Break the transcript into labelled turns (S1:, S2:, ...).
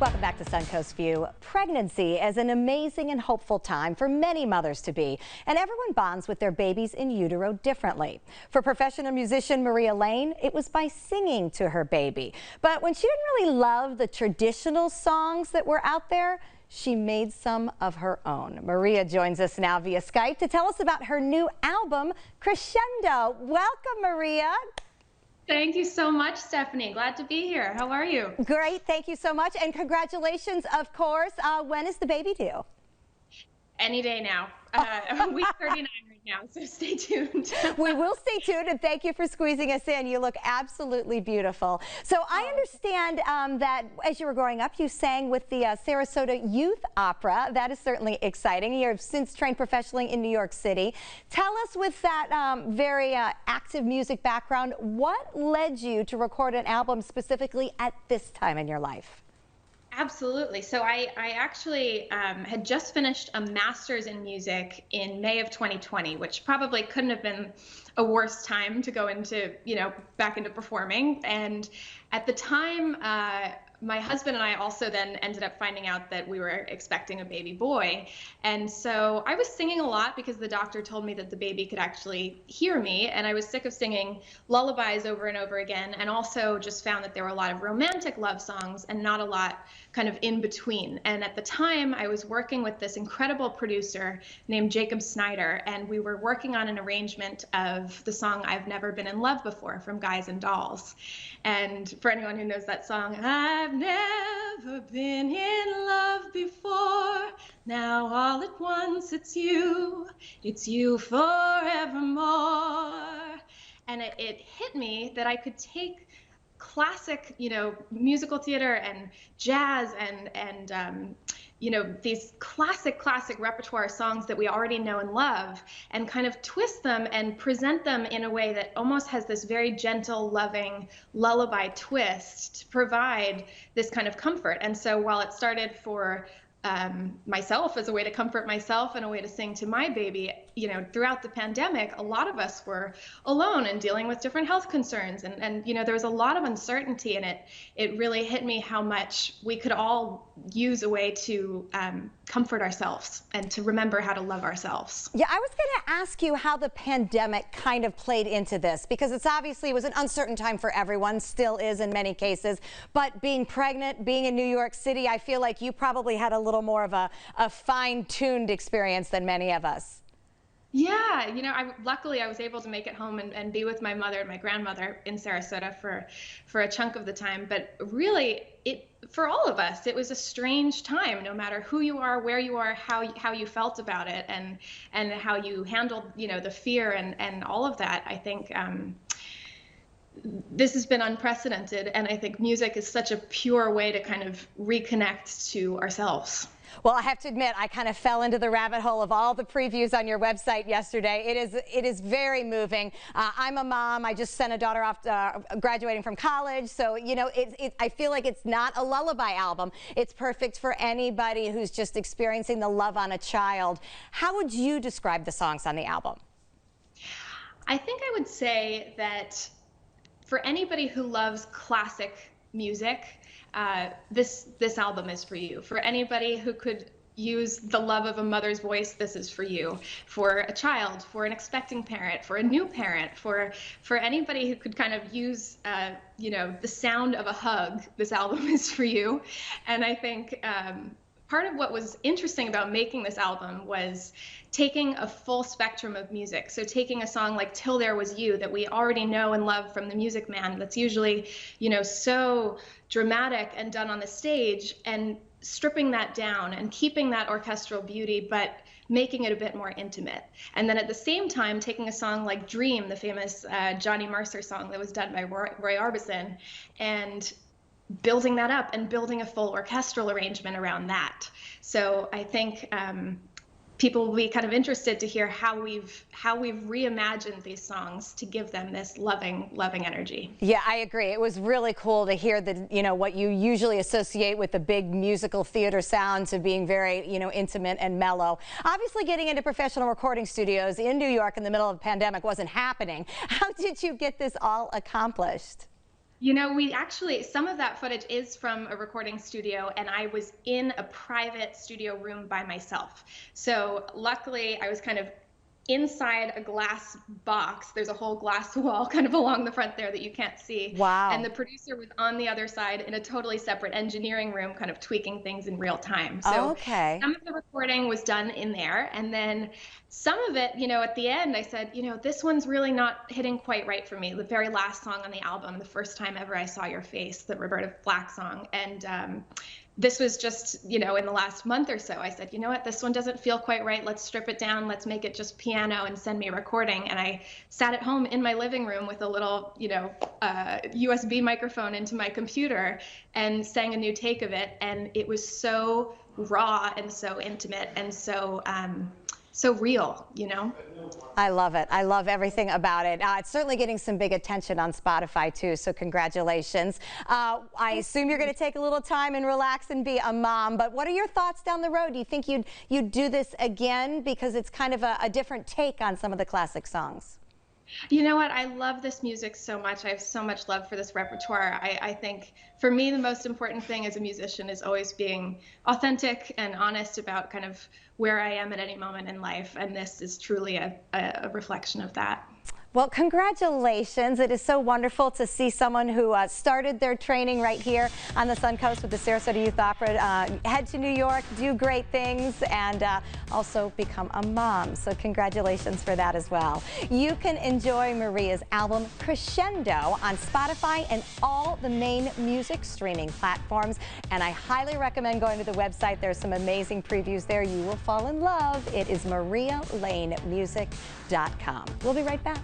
S1: Welcome back to Suncoast View. Pregnancy is an amazing and hopeful time for many mothers to be, and everyone bonds with their babies in utero differently. For professional musician Maria Lane, it was by singing to her baby. But when she didn't really love the traditional songs that were out there, she made some of her own. Maria joins us now via Skype to tell us about her new album, Crescendo. Welcome, Maria.
S2: Thank you so much, Stephanie. Glad to be here. How are you?
S1: Great. Thank you so much. And congratulations, of course. When is the baby due?
S2: Any day now. Week 39 right now, so stay tuned.
S1: We will stay tuned, and thank you for squeezing us in. You look absolutely beautiful. So I understand that as you were growing up, you sang with the Sarasota Youth Opera. That is certainly exciting. You've since trained professionally in New York City. Tell us, with that very active music background, what led you to record an album specifically at this time in your life?
S2: Absolutely. So I actually had just finished a master's in music in May of 2020, which probably couldn't have been a worse time to go into, back into performing. And at the time, my husband and I also then ended up finding out that we were expecting a baby boy. And so I was singing a lot because the doctor told me that the baby could actually hear me. And I was sick of singing lullabies over and over again. And also just found that there were a lot of romantic love songs and not a lot kind of in between. And at the time, I was working with this incredible producer named Jacob Snyder. And we were working on an arrangement of the song I've Never Been in Love Before from Guys and Dolls. And for anyone who knows that song, I've never been in love before. Now all at once it's you forevermore. And it hit me that I could take classic, musical theater and jazz and these classic repertoire songs that we already know and love, and kind of twist them and present them in a way that almost has this very gentle, loving lullaby twist to provide this kind of comfort. And so while it started for myself as a way to comfort myself and a way to sing to my baby, throughout the pandemic, a lot of us were alone and dealing with different health concerns. And there was a lot of uncertainty, and it really hit me how much we could all use a way to comfort ourselves and to remember how to love ourselves.
S1: Yeah, I was going to ask you how the pandemic kind of played into this, because it was an uncertain time for everyone, still is in many cases. But being pregnant, being in New York City, I feel like you probably had a little more of a fine-tuned experience than many of us.
S2: Yeah, luckily I was able to make it home and be with my mother and my grandmother in Sarasota for a chunk of the time. But really, for all of us, it was a strange time, no matter who you are, where you are, how you felt about it, and how you handled, the fear and all of that. I think this has been unprecedented, and I think music is such a pure way to kind of reconnect to ourselves.
S1: Well, I have to admit, I kind of fell into the rabbit hole of all the previews on your website yesterday. It is very moving. I'm a mom. I just sent a daughter off graduating from college. So, I feel like it's not a lullaby album. It's perfect for anybody who's just experiencing the love on a child. How would you describe the songs on the album?
S2: I think I would say that for anybody who loves classic music, this album is for you. For anybody who could use the love of a mother's voice, this is for you. For a child, for an expecting parent, for a new parent, for anybody who could kind of use the sound of a hug, this album is for you. And I think part of what was interesting about making this album was taking a full spectrum of music. So taking a song like Till There Was You that we already know and love from The Music Man, that's usually, so dramatic and done on the stage, and stripping that down and keeping that orchestral beauty, but making it a bit more intimate. And then at the same time, taking a song like Dream, the famous Johnny Mercer song that was done by Roy Orbison, and building that up and building a full orchestral arrangement around that. So I think people will be kind of interested to hear how we've reimagined these songs to give them this loving energy.
S1: Yeah, I agree. It was really cool to hear what you usually associate with the big musical theater sound to being very, intimate and mellow. Obviously, getting into professional recording studios in New York in the middle of a pandemic wasn't happening. How did you get this all accomplished?
S2: You know, we actually, some of that footage is from a recording studio, and I was in a private studio room by myself. So luckily, I was kind of inside a glass box. There's a whole glass wall kind of along the front there that you can't see. And
S1: Wow.
S2: the producer was on the other side in a totally separate engineering room, kind of tweaking things in real time. So
S1: Okay.
S2: some of the recording was done in there. And then some of it, you know, at the end, I said, you know, this one's really not hitting quite right for me. The very last song on the album, The First Time Ever I Saw Your Face, the Roberta Flack song. And this was just, you know, in the last month or so, I said, you know what, this one doesn't feel quite right. Let's strip it down. Let's make it just piano and send me a recording. And I sat at home in my living room with a little, you know, USB microphone into my computer and sang a new take of it. And it was so raw and so intimate and so, so real, you know?
S1: I love it. I love everything about it. It's certainly getting some big attention on Spotify too, so congratulations. I assume you're going to take a little time and relax and be a mom, but what are your thoughts down the road? Do you think you'd do this again, because it's kind of a different take on some of the classic songs?
S2: You know what? I love this music so much. I have so much love for this repertoire. I think for me, the most important thing as a musician is always being authentic and honest about kind of where I am at any moment in life. And this is truly a reflection of that.
S1: Well, congratulations. It is so wonderful to see someone who started their training right here on the Suncoast with the Sarasota Youth Opera, head to New York, do great things, and also become a mom. So congratulations for that as well. You can enjoy Maria's album Crescendo on Spotify and all the main music streaming platforms. And I highly recommend going to the website. There's some amazing previews there. You will fall in love. It is marialanemusic.com. We'll be right back.